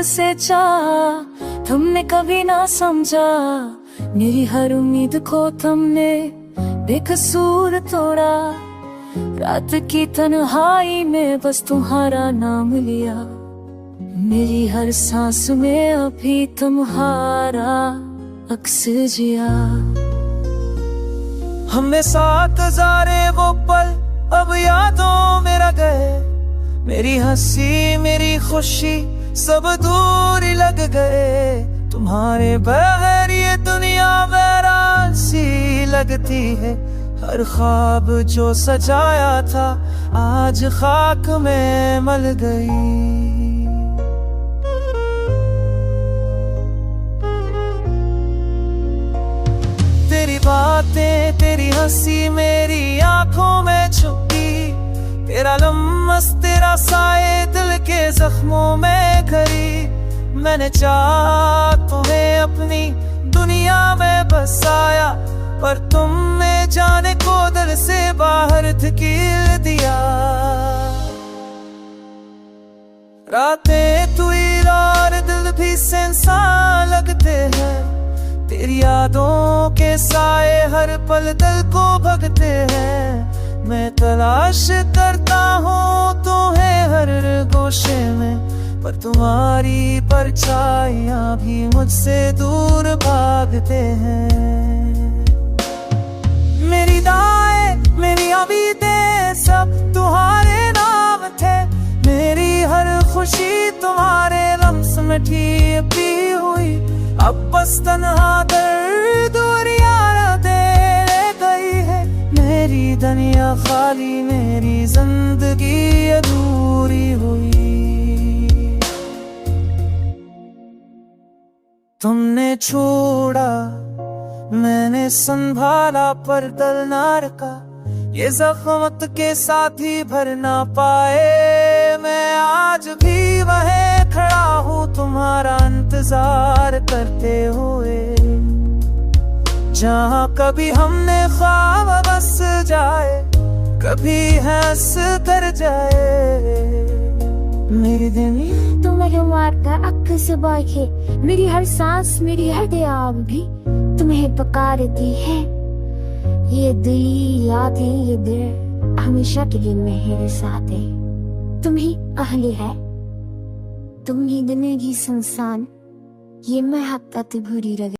तुमसे चाहा, तुमने कभी ना समझा मेरी हर उम्मीद को तुमने बेकसूर तोड़ा। रात की तन्हाई में बस तुम्हारा नाम लिया, मेरी हर सांस में अभी तुम्हारा अक्स जिया। हमने साथ गुजारे वो पल अब यादों में रह गए, मेरी हंसी मेरी खुशी सब दूर लग गए। तुम्हारे बगैर ये दुनिया वैरान सी लगती है, हर ख्वाब जो सजाया था आज खाक में मल गई। तेरी बातें तेरी हंसी मेरी आंखों में छुपी, तेरा लम्स तेरा साए दिल के जख्मों में घरी। मैंने चाहा तुम्हें अपनी दुनिया में बसाया, पर तुमने जाने को दिल से बाहर धकेल दिया। रातें तू और दिल भी इंसान लगते हैं, तेरी यादों के साए हर पल दिल को भगते हैं। मैं तलाश करता हूँ तुम्हें हर गोशे में, पर तुम्हारी परछाइयाँ भी मुझसे दूर भागते हैं। मेरी दाएं मेरी उम्मीदें सब तुम्हारे नाम थे, मेरी हर खुशी तुम्हारे लम्स में छिपी हुई। अब बस तन्हा दर्द और याद दे गई है, मेरी दुनिया खाली मेरी जिंदगी अधूरी हुई। तुमने छोड़ा मैंने संभाला, पर दिल ना रखा, ये जख्मत के साथ ही भर ना पाए। मैं आज भी वहीं खड़ा हूँ तुम्हारा इंतजार करते हुए, जहाँ कभी हमने ख्वाब बस जाए, कभी हंस कर जाए। मेरे दिन तुम्हें मारता अक्स बाके, मेरी हर सांस मेरी हर दयाब भी तुम्हें पुकारती है। ये दिल यादें ये दिल हमेशा के लिए मेरे साथ है। तुम ही अहली है, तुम ही जिंदगी संसान, ये महकत भरी रहे।